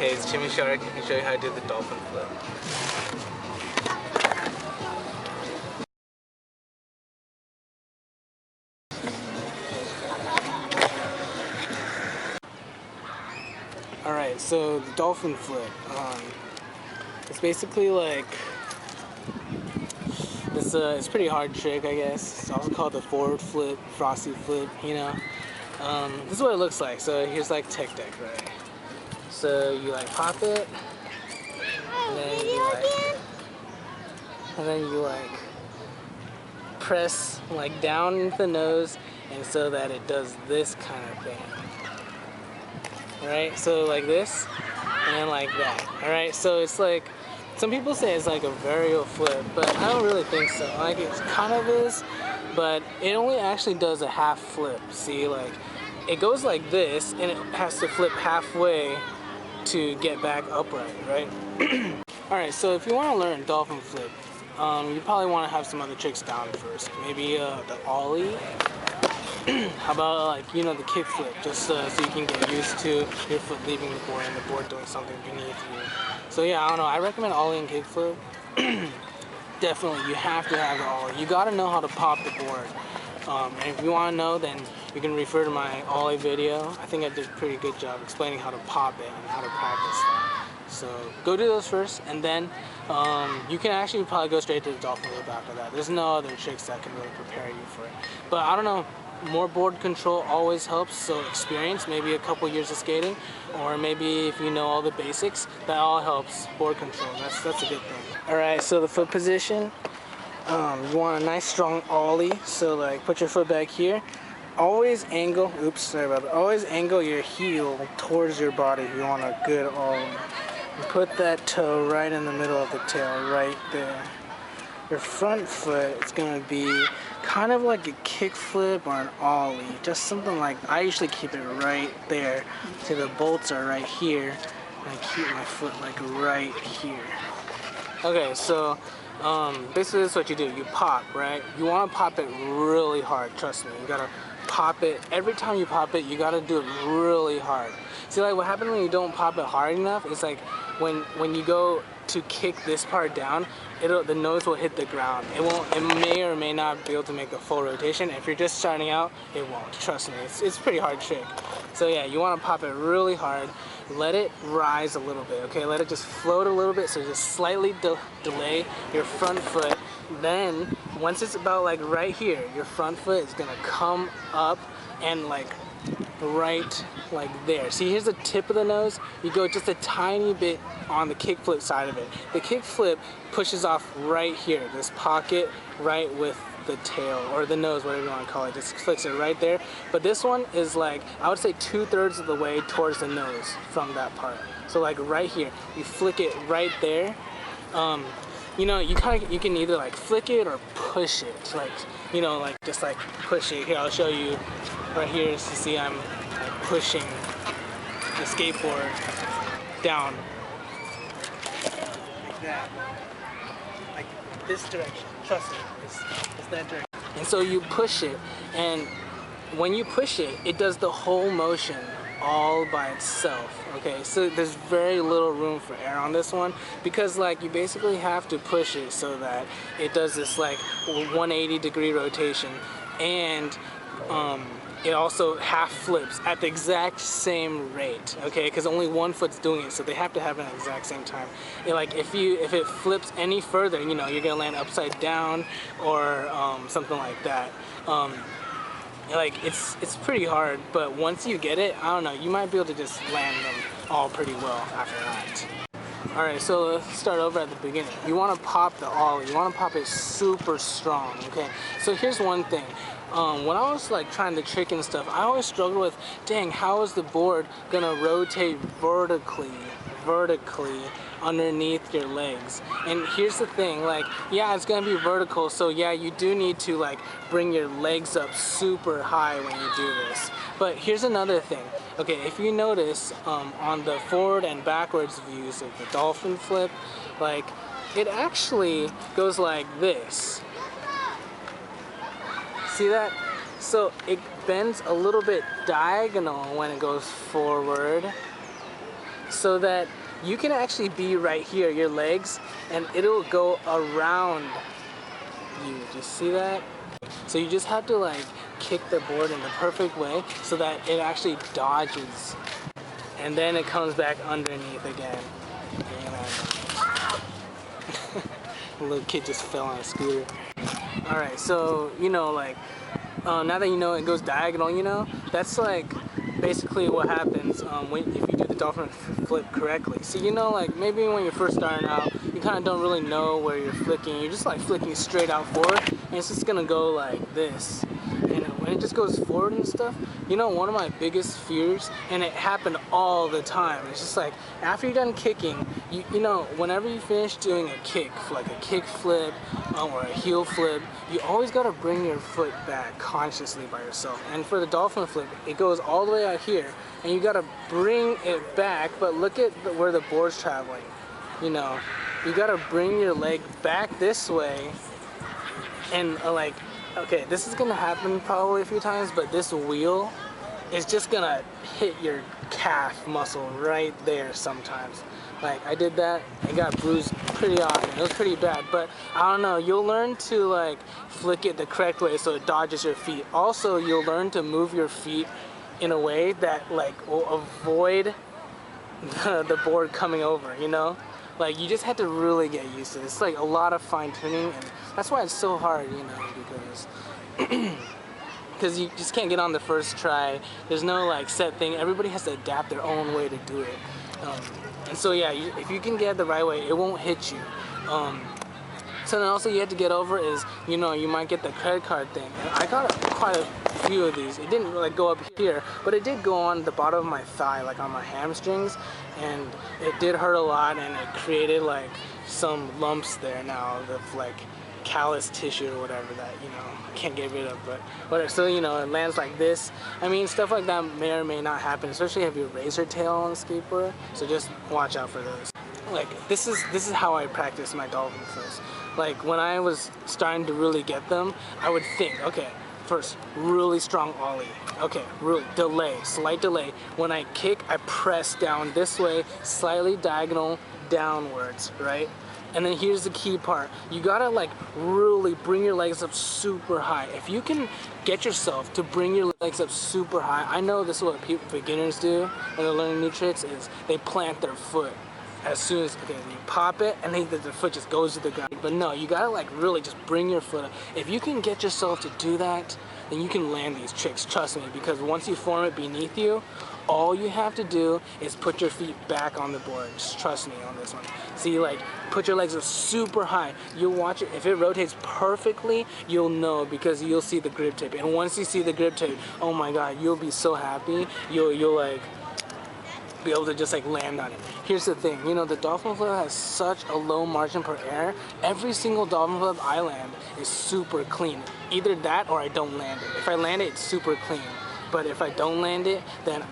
Hey, it's Jimmy Shark. I can show you how to do the dolphin flip. Alright, so the dolphin flip. It's basically like it's a pretty hard trick, I guess. It's also called the forward flip, Frosty flip, you know. This is what it looks like. So here's like tech deck, right? So you like pop it, and then you like press like down into the nose, and so that it does this kind of thing. Right? So like this, and then like that. Alright, so it's like, some people say it's like a varial flip, but I don't really think so. Like, it kind of is, but it only actually does a half flip. See, like, it goes like this, and it has to flip halfway to get back upright, right? Alright, so if you want to learn dolphin flip, you probably want to have some other tricks down first. Maybe the Ollie. How about, like, you know, the kickflip, just so you can get used to your foot leaving the board and the board doing something beneath you. So yeah, I don't know, I recommend Ollie and kickflip. Definitely, you have to have the Ollie. You gotta know how to pop the board. And if you want to know, then you can refer to my Ollie video. I think I did a pretty good job explaining how to pop it and how to practice that. So go do those first, and then you can actually probably go straight to the dolphin flip after that. There's no other tricks that can really prepare you for it. But I don't know, more board control always helps, so experience, maybe a couple years of skating, or maybe if you know all the basics, that all helps board control. That's a good thing. Alright, so the foot position, you want a nice strong Ollie, so like put your foot back here. Always angle, oops, sorry about that. Always angle your heel towards your body if you want a good Ollie. And put that toe right in the middle of the tail, right there. Your front foot is going to be kind of like a kickflip or an Ollie, just something like, I usually keep it right there. See, the bolts are right here, and I keep my foot like right here. Okay, so basically this is what you do. You pop, right? You want to pop it really hard, trust me. You gotta pop it. Every time you pop it, you gotta do it really hard. See, like, what happens when you don't pop it hard enough is like when you go to kick this part down, the nose will hit the ground. It may or may not be able to make a full rotation. If you're just starting out, it won't. Trust me, it's a pretty hard trick. So yeah, you want to pop it really hard. Let it rise a little bit, okay? Let it just float a little bit, so just slightly delay your front foot. Then, once it's about like right here, your front foot is gonna come up and like right like there. See, here's the tip of the nose. You go just a tiny bit on the kickflip side of it. The kickflip pushes off right here, this pocket right with the tail or the nose, whatever you want to call it. Just flicks it right there. But this one is like, I would say 2/3 of the way towards the nose from that part. So like right here, you flick it right there. You know, you can either like flick it or push it. Like, you know, like just like push it. Here, I'll show you right here. So see, I'm like pushing the skateboard down like that, like this direction. Trust me, it's that direction. And so you push it, and when you push it, it does the whole motion all by itself. Okay, so there's very little room for air on this one, because like you basically have to push it so that it does this like 180-degree rotation, and it also half flips at the exact same rate, okay? Because only one foot's doing it, so they have to have it at the exact same time. And like if it flips any further, you know, you're gonna land upside down or something like that. Like it's pretty hard, but once you get it, I don't know, you might be able to just land them all pretty well after that. Alright, so let's start over at the beginning. You want to pop the Ollie. You want to pop it super strong, okay? So here's one thing. When I was like trying the trick and stuff, I always struggled with, dang, how is the board gonna rotate vertically underneath your legs? And here's the thing, like, yeah, it's gonna be vertical, so yeah, you do need to like bring your legs up super high when you do this. But here's another thing. Okay, if you notice on the forward and backwards views of the dolphin flip, like, it actually goes like this. See that? So it bends a little bit diagonal when it goes forward. so that you can actually be right here, your legs, and it'll go around you. Do you see that? So you just have to like kick the board in the perfect way so that it actually dodges, and then it comes back underneath again. The little kid just fell on a scooter. Alright, so you know, like now that you know it goes diagonal, you know, that's like basically what happens if you do the dolphin flip correctly. So you know, like maybe when you're first starting out, you kind of don't really know where you're flicking. You're just like flicking straight out forward, and it's just gonna go like this. And when it just goes forward and stuff, you know, one of my biggest fears, and it happened all the time, it's just like after you're done kicking, you know, whenever you finish doing a kick, like a kick flip or a heel flip, you always got to bring your foot back consciously by yourself. And for the dolphin flip, it goes all the way out here, and you got to bring it back, but look at where the board's traveling. You know, you got to bring your leg back this way, and like, okay, this is gonna happen probably a few times, but this wheel is just gonna hit your calf muscle right there sometimes. Like I did that, it got bruised pretty often. It was pretty bad, but I don't know, you'll learn to like flick it the correct way so it dodges your feet. Also, you'll learn to move your feet in a way that like will avoid the board coming over, you know? Like you just have to really get used to it. It's like a lot of fine tuning, and that's why it's so hard, you know, because you just can't get on the first try. There's no like set thing. Everybody has to adapt their own way to do it. And so yeah, if you can get it the right way, it won't hit you. So then also you have to get over is, you know, you might get the credit card thing. And I got quite a few of these. It didn't like go up here, but it did go on the bottom of my thigh, like on my hamstrings, and it did hurt a lot, and it created like some lumps there now of like callus tissue or whatever that, you know, I can't get rid of, but whatever. So, you know, it lands like this. I mean, stuff like that may or may not happen, especially if you have your razor tail on the skateboard, so just watch out for those. Like, this is how I practice my dolphin flips. Like, when I was starting to really get them, I would think, okay, first, really strong ollie. Okay, really, delay, slight delay. When I kick, I press down this way, slightly diagonal downwards, right? And then here's the key part. You gotta like really bring your legs up super high. If you can get yourself to bring your legs up super high, I know this is what beginners do when they're learning new tricks, is they plant their foot. As soon as, okay, you pop it, and then the foot just goes to the ground. But no, you gotta like really just bring your foot up. If you can get yourself to do that, then you can land these tricks, trust me, because once you form it beneath you, all you have to do is put your feet back on the board. Just trust me on this one. See, like, put your legs up super high. You'll watch it. If it rotates perfectly, you'll know, because you'll see the grip tape. And once you see the grip tape, oh my God, you'll be so happy. You'll like be able to just like land on it. Here's the thing, you know, the dolphin flip has such a low margin per error. Every single dolphin flip I land is super clean. Either that or I don't land it. If I land it, it's super clean. But if I don't land it, then,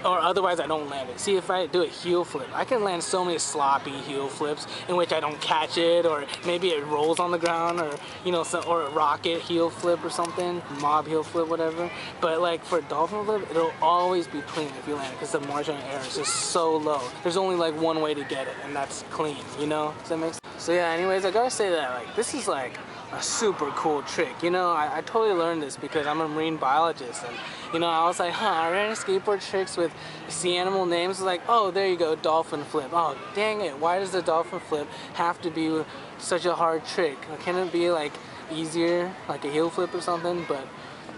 or otherwise I don't land it. See, if I do a heel flip, I can land so many sloppy heel flips in which I don't catch it, or maybe it rolls on the ground, or, you know, or a rocket heel flip or something, mob heel flip, whatever. But like for a dolphin flip, it'll always be clean if you land it, because the margin of error is just so low. There's only like one way to get it, and that's clean, you know? Does that make sense? So yeah, anyways, I gotta say that like this is like a super cool trick. You know, I totally learned this because I'm a marine biologist, and you know, I was like, are there any skateboard tricks with sea animal names? Like, oh, there you go, dolphin flip. Oh, dang it, why does the dolphin flip have to be such a hard trick? Can it be like easier, like a heel flip or something? But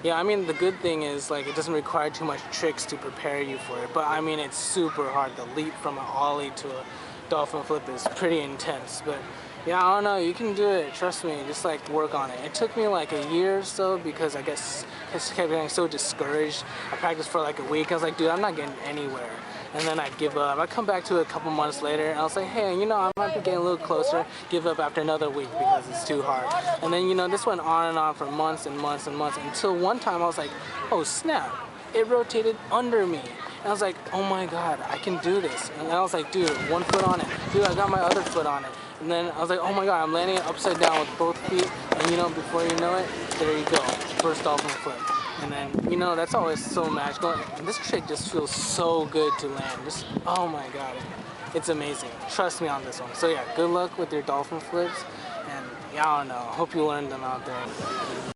yeah, I mean, the good thing is like it doesn't require too much tricks to prepare you for it. But I mean, it's super hard. The leap from an ollie to a dolphin flip is pretty intense. But yeah, I don't know, you can do it, trust me, just like work on it. It took me like a year or so because I guess I just kept getting so discouraged. I practiced for like a week, I was like, dude, I'm not getting anywhere. And then I'd give up. I'd come back to it a couple months later, and I was like, hey, you know, I might be getting a little closer, give up after another week because it's too hard. And then, you know, this went on and on for months and months and months, until one time I was like, oh snap, it rotated under me. And I was like, oh my God, I can do this. And I was like, dude, one foot on it. Dude, I got my other foot on it. And then I was like, oh my God, I'm landing it upside down with both feet. And you know, before you know it, there you go, first dolphin flip. And then, you know, that's always so magical. And this trick just feels so good to land. Just, oh my god. It's amazing. Trust me on this one. So yeah, good luck with your dolphin flips. And yeah, I don't know. Hope you learned them out there.